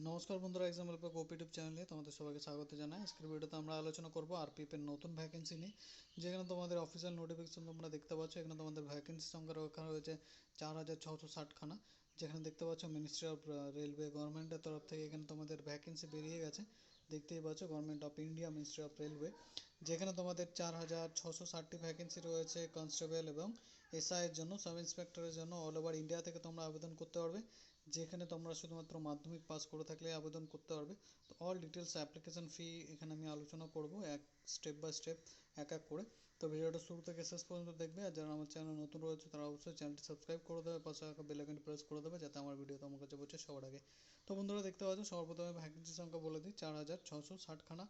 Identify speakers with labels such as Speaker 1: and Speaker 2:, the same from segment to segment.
Speaker 1: নমস্কার বন্ধুরা, এক্সাম হেল্পের কোপ ইউটিউব চ্যানেলে তোমাদের সবাইকে স্বাগত জানাই। আজকের ভিডিওতে আমরা আলোচনা করব আরপিএফ এর নতুন ভ্যাকেন্সি নিয়ে, যেখানে তোমাদের অফিসিয়াল নোটিফিকেশন তোমরা দেখতে পাচ্ছ। এখানে তোমাদের ভ্যাকেন্সি সংখ্যা রাখা হয়েছে 4660 খানা, যেখানে দেখতে পাচ্ছ মিনিস্ট্রি অফ রেলওয়ে গভর্নমেন্টের তরফ থেকে এখানে তোমাদের ভ্যাকেন্সি বেরিয়ে গেছে। দেখতেই পাচ্ছ government of India, ministry of railway, যেখানে তোমাদের 4660টি ভ্যাকেন্সি রয়েছে কনস্টেবল এবং এসআই এর জন্য, সাব ইন্সপেক্টরের জন্য। অল ওভার ইন্ডিয়া থেকে তোমরা আবেদন করতে পারবে, যেখানে তোমরা শুধুমাত্র মাধ্যমিক পাস করে থাকলে আবেদন করতে পারবে। তো অল ডিটেলস অ্যাপ্লিকেশন ফি এখানে আমি আলোচনা করব এক স্টেপ বাই স্টেপ, এক এক করে। তো ভিডিওটা শুরু থেকে শেষ পর্যন্ত দেখবে। আর যারা আমার চ্যানেল নতুন রয়েছে তারা অবশ্যই চ্যানেলটি সাবস্ক্রাইব করে দেবে, পাশে থাকা বেল আইকনটি প্রেস করে দেবে, যাতে আমার ভিডিও তোমার কাছে পৌঁছে সবার আগে। তো বন্ধুরা দেখতে পাচ্ছ, সর্বপ্রথমে ভ্যাকেন্সি সংখ্যা বলে দিই 4660খানা,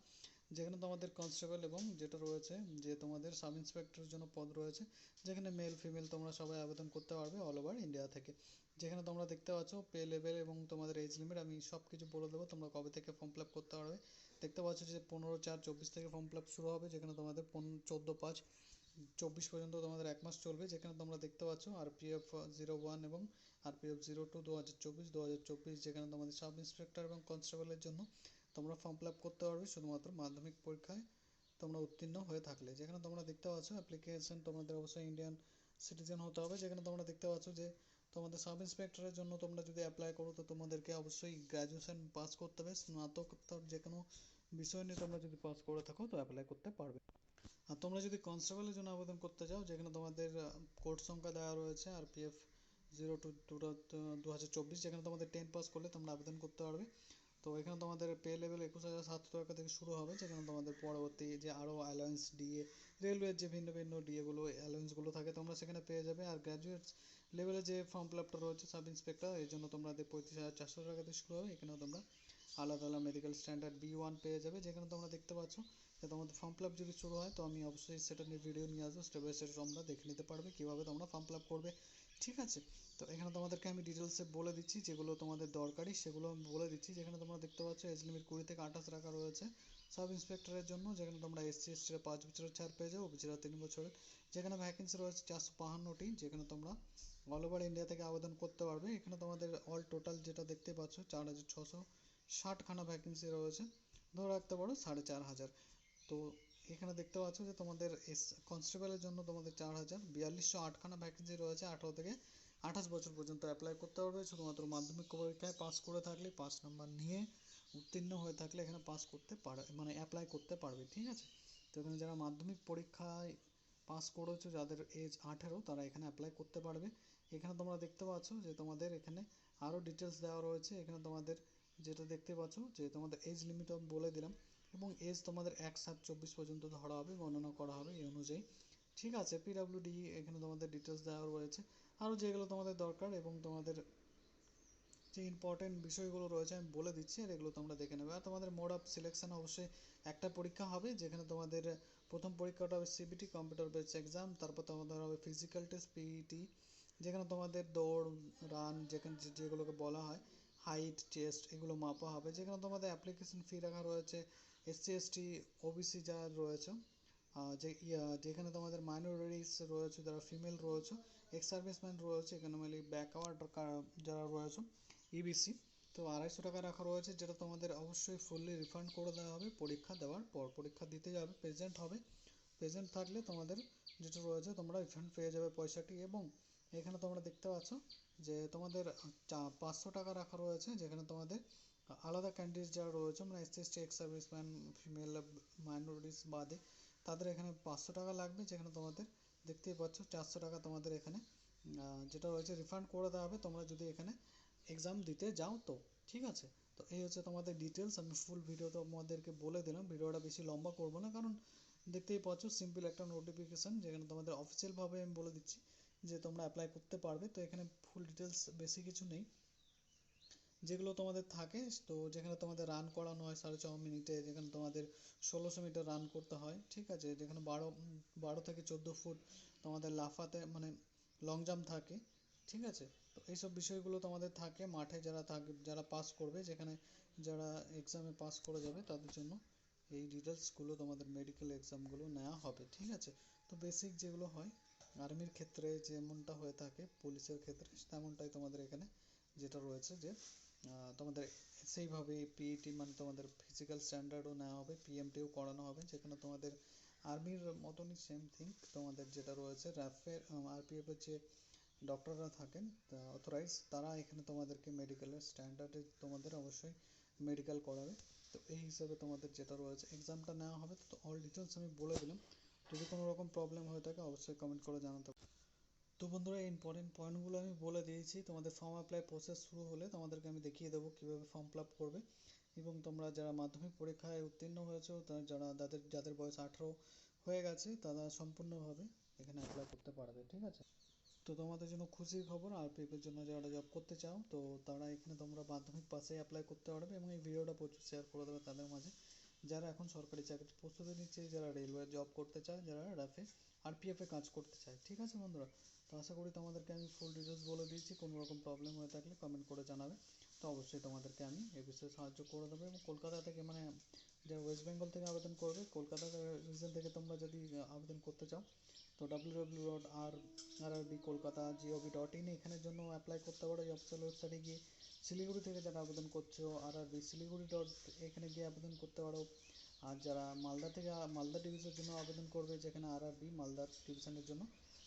Speaker 1: যেখানে তোমাদের কনস্টেবল এবং যেটা রয়েছে যে তোমাদের সাব ইন্সপেক্টরের জন্য পদ রয়েছে, যেখানে মেল ফিমেল তোমরা সবাই আবেদন করতে পারবে অল ওভার ইন্ডিয়া থেকে। যেখানে তোমরা দেখতে পাচ্ছ পে লেভেল এবং তোমাদের এজ লিমিট আমি সব কিছু বলে দেবো, তোমরা কবে থেকে ফর্ম ফিল আপ করতে পারবে। দেখতে পাচ্ছ যে 15/4/24 থেকে ফর্ম ফিল আপ শুরু হবে, যেখানে তোমাদের 14/5/24 পর্যন্ত তোমাদের এক মাস চলবে। যেখানে তোমরা দেখতে পাচ্ছ আরপিএফ 01 এবং আরপিএফ 02 2024, যেখানে তোমাদের সাব ইন্সপেক্টর এবং কনস্টেবলের জন্য তোমরা ফর্ম ফিল আপ করতে পারবে শুধুমাত্র মাধ্যমিক পরীক্ষায় তোমরা উত্তীর্ণ হয়ে থাকলে। যেখানে তোমরা দেখতে পাচ্ছ অ্যাপ্লিকেশন তোমাদের অবশ্যই ইন্ডিয়ান সিটিজেন হতে হবে। যেখানে তোমরা দেখতে পাচ্ছ যে তোমাদের সাব ইন্সপেক্টরের জন্য তোমরা যদি অ্যাপ্লাই করো তো তোমাদেরকে অবশ্যই গ্র্যাজুয়েশন পাস করতে হবে, স্নাতকোত্তর যে কোনো বিষয় নিয়ে তোমরা যদি পাস করে থাকো তো অ্যাপ্লাই করতে পারবে। আর তোমরা যদি কনস্টেবলের জন্য আবেদন করতে চাও, যেখানে তোমাদের কোড সংখ্যা দেওয়া রয়েছে আরপিএফ 02 2024, যেখানে তোমাদের 10 পাস করলে তোমরা আবেদন করতে পারবে। তো এখানে তোমাদের পে লেভেল 21,700 টাকা থেকে শুরু হবে, যেখানে তোমাদের পরবর্তী যে আরও অ্যালায়েন্স ডিএ, রেলওয়ের যে ভিন্ন ভিন্ন ডিএগুলো অ্যালায়েন্সগুলো থাকে তোমরা সেখানে পেয়ে যাবে। আর গ্র্যাজুয়েট লেভেলে যে ফর্ম ফিল আপটা রয়েছে সাব ইন্সপেক্টর, এর জন্য তোমাদের 35,400 টাকা থেকে শুরু হবে। এখানেও তোমরা আলাদা আলাদা মেডিকেল স্ট্যান্ডার্ড B1 পেয়ে যাবে। যেখানে তোমরা দেখতে পাচ্ছ যে তোমাদের ফর্ম ফিল আপ যদি শুরু হয় তো আমি অবশ্যই সেটা নিয়ে ভিডিও নিয়ে আসবো, স্টেপ বাই স্টেপ তোমরা দেখে নিতে পারবে কীভাবে তোমরা ফর্ম ফিল আপ করবে, ঠিক আছে। তো এখানে তোমাদেরকে আমি ডিটেলসে বলে দিচ্ছি, যেগুলো তোমাদের দরকারি সেগুলো আমি বলে দিচ্ছি। যেখানে তোমরা দেখতে পাচ্ছ এজ লিমিট 20 থেকে 28 রাখা রয়েছে সাব ইন্সপেক্টরের জন্য, যেখানে তোমরা SC/ST 5 বছরের ছাড় পেয়ে যাও, ওবিসিরা 3 বছরের। যেখানে ভ্যাকেন্সি রয়েছে 452টি, যেখানে তোমরা অল ওভার ইন্ডিয়া থেকে আবেদন করতে পারবে। এখানে তোমাদের অল টোটাল যেটা দেখতে পাচ্ছ 4660খানা ভ্যাকেন্সি রয়েছে, ধরে রাখতে পারো 4500। তো এখানে দেখতে পাচ্ছ যে তোমাদের কনস্টেবলের জন্য তোমাদের 4208খানা ভ্যাকেন্সি রয়েছে। 18 থেকে 28 বছর পর্যন্ত অ্যাপ্লাই করতে পারবে, শুধুমাত্র মাধ্যমিক পরীক্ষায় পাস করে থাকলে, 5 নম্বর নিয়ে উত্তীর্ণ হয়ে থাকলে এখানে পাস করতে পারে, মানে অ্যাপ্লাই করতে পারবে, ঠিক আছে। তো এখানে যারা মাধ্যমিক পরীক্ষায় পাস করেছো, যাদের এজ 18 তারা এখানে অ্যাপ্লাই করতে পারবে। এখানে তোমরা দেখতে পাচ্ছ যে তোমাদের এখানে আরও ডিটেলস দেওয়া রয়েছে। এখানে তোমাদের যেটা দেখতে পাচ্ছ যে তোমাদের এজ লিমিট আমি বলে দিলাম, এবং এজ তোমাদের 1/7/24 পর্যন্ত ধরা হবে, গণনা করা হবে এই অনুযায়ী, ঠিক আছে। PWD এখানে তোমাদের ডিটেলস দেওয়া রয়েছে, আরও যেগুলো তোমাদের দরকার এবং তোমাদের যে ইম্পর্টেন্ট বিষয়গুলো রয়েছে আমি বলে দিচ্ছি, আর এগুলো তোমরা দেখে নেবে। আর তোমাদের মোড অফ সিলেকশন অবশ্যই একটা পরীক্ষা হবে, যেখানে তোমাদের প্রথম পরীক্ষাটা হবে CBT, কম্পিউটার বেসড এক্সাম। তারপর তোমাদের হবে ফিজিক্যাল টেস্ট PET, যেখানে তোমাদের দৌড়, রান, যেখানে যেগুলোকে বলা হয় হাইট, চেস্ট, এগুলো মাপা হবে। যেখানে তোমাদের অ্যাপ্লিকেশন ফি রাখা রয়েছে SC/ST OBC যারা রয়েছে, যেখানে তোমাদের মাইনরিটিস রয়েছে, যারা ফিমেল রয়েছে, এক্স সার্ভিসম্যান রয়েছে, ইকোনমিক্যালি ব্যাকওয়ার্ড যারা রয়েছে, EBC, তো 250 টাকা রাখা রয়েছে, যেটা তোমাদের অবশ্যই ফুললি রিফান্ড করে দেওয়া হবে পরীক্ষা দেওয়ার পর। পরীক্ষা দিতে যাবে, প্রেজেন্ট হবে, প্রেজেন্ট থাকলে তোমাদের যেটা রয়েছে তোমরা রিফান্ড পেয়ে যাবে পয়সাটি। এবং এখানে তোমরা দেখতে পাচ্ছ যে তোমাদের 500 টাকা রাখা রয়েছে, যেখানে তোমাদের আলাদা ক্যান্ডিডেট যারা রয়েছে, মানে SC/ST, ex serviceman, female, minorities বাদে তাদের এখানে 500 টাকা লাগবে। যেখানে তোমাদের দেখতেই পাচ্ছ 400 টাকা তোমাদের এখানে যেটা রয়েছে রিফান্ড করে দেওয়া হবে তোমরা যদি এখানে এক্সাম দিতে যাও তো, ঠিক আছে। তো এই হচ্ছে তোমাদের ডিটেলস, আমি ফুল ভিডিও তোমাদেরকে বলে দিলাম, ভিডিওটা বেশি লম্বা করবো না, কারণ দেখতেই পাচ্ছ সিম্পল একটা নোটিফিকেশান, যেখানে তোমাদের অফিসিয়ালভাবে আমি বলে দিচ্ছি যে তোমরা অ্যাপ্লাই করতে পারবে। তো এখানে ফুল ডিটেলস বেশি কিছু নেই, যেগুলো তোমাদের থাকে। তো যেখানে তোমাদের রান করানো হয় 4.5 মিনিটে, যেখানে তোমাদের 1600 মিটার রান করতে হয়, ঠিক আছে। যেখানে 12 থেকে 14 ফুট তোমাদের লাফাতে মানে লং জাম্প থাকে, ঠিক আছে। তো এইসব বিষয়গুলো তোমাদের থাকে মাঠে, যারা থাকে, যারা পাস করবে, যেখানে যারা এক্সামে পাস করে যাবে তাদের জন্য এই ডিটেলসগুলো তোমাদের মেডিকেল এক্সামগুলো নেওয়া হবে, ঠিক আছে। তো বেসিক যেগুলো হয় আর্মির ক্ষেত্রে যেমনটা হয়ে থাকে, পুলিশের ক্ষেত্রে তেমনটাই তোমাদের এখানে যেটা রয়েছে, যে তোমাদের সেইভাবে পিইটি মানে তোমাদের ফিজিক্যাল স্ট্যান্ডার্ডও নেওয়া হবে, পিএমটিও করানো হবে, যেখানে তোমাদের আর্মির মতনই সেম থিং তোমাদের যেটা রয়েছে র্যাফের আরপিএফের যে ডক্টররা থাকেন অথরাইজ, তারা এখানে তোমাদেরকে মেডিকেলের স্ট্যান্ডার্ডে তোমাদের অবশ্যই মেডিকেল করাবে। তো এই হিসাবে তোমাদের যেটা রয়েছে এক্সামটা নেওয়া হবে। তো অল ডিটেলস আমি বলে দিলাম, যদি কোনো রকম প্রবলেম হয়ে থাকে অবশ্যই কমেন্ট করে জানাতে। তো বন্ধুরা ইম্পর্টেন্ট পয়েন্টগুলো আমি বলে দিয়েছি, তোমাদের ফর্ম অ্যাপ্লাই প্রসেস শুরু হলে তোমাদেরকে আমি দেখিয়ে দেবো কীভাবে ফর্ম ফিল আপ করবে, এবং তোমরা যারা মাধ্যমিক পরীক্ষায় উত্তীর্ণ হয়েছো যারা যাদের বয়স 18 হয়ে গেছে তারা সম্পূর্ণভাবে এখানে অ্যাপ্লাই করতে পারবে, ঠিক আছে। তো তোমাদের জন্য খুশির খবর, আরপিএফের জন্য যারা জব করতে চাও তো তারা এখানে তোমরা মাধ্যমিক পাশে অ্যাপ্লাই করতে পারবে, এবং এই ভিডিওটা প্রচুর শেয়ার করে দেবে তাদের মাঝে যারা এখন সরকারি চাকরির প্রস্তুতি নিচ্ছে, যারা রেলওয়ে জব করতে চায়, যারা র্যাফে আরপিএফে কাজ করতে চায়, ঠিক আছে বন্ধুরা। তো আশা করি তোমাদেরকে আমি ফুল ডিটেলস বলে দিয়েছি, কোনো রকম প্রবলেম হয়ে থাকলে কমেন্ট করে জানাবে। তো অবশ্যই তোমাদেরকে আমি এ বিষয়ে সাহায্য করে দেবো। এবং কলকাতা থেকে মানে যারা ওয়েস্ট বেঙ্গল থেকে আবেদন করবে, কলকাতা রিজন থেকে তোমরা যদি আবেদন করতে চাও তো www.rrbkolkata.gov.in এখানের জন্য অ্যাপ্লাই করতে পারো। এই অফিসিয়াল ওয়েবসাইটে গিয়ে শিলিগুড়ি থেকে যারা আবেদন করছো আরআরবি শিলিগুড়ি ডট এখানে গিয়ে আবেদন করতে পারো। আর যারা মালদা থেকে মালদা ডিভিশনের জন্য আবেদন করবে, যেখানে আরআরবি মালদা ডিভিশনের জন্য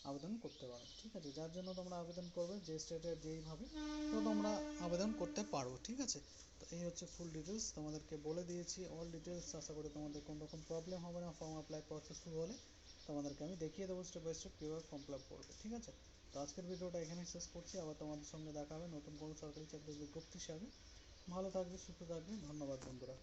Speaker 1: আবেদন করতে পারো, ঠিক আছে। যার জন্য তোমরা আবেদন করবে যে স্টেটের যেইভাবে তো তোমরা আবেদন করতে পারো, ঠিক আছে। তো এই হচ্ছে ফুল ডিটেলস তোমাদেরকে বলে দিয়েছি, অল ডিটেলস। আশা করি তোমাদের কোনো রকম প্রবলেম হবে না। ফর্ম অ্যাপ্লাই প্রসেস শুরু হলে তোমাদেরকে আমি দেখিয়ে দেবো স্টেপ বাই স্টেপ কীভাবে ফর্ম ফিল আপ করবে, ঠিক আছে। তো আজকের ভিডিওটা এখানেই শেষ করছি, আবার তোমাদের সঙ্গে দেখা হবে নতুন কোনো সরকারি চাকরির বিজ্ঞপ্তির সাথে। ভালো থাকবে, সুস্থ থাকবে, ধন্যবাদ বন্ধুরা।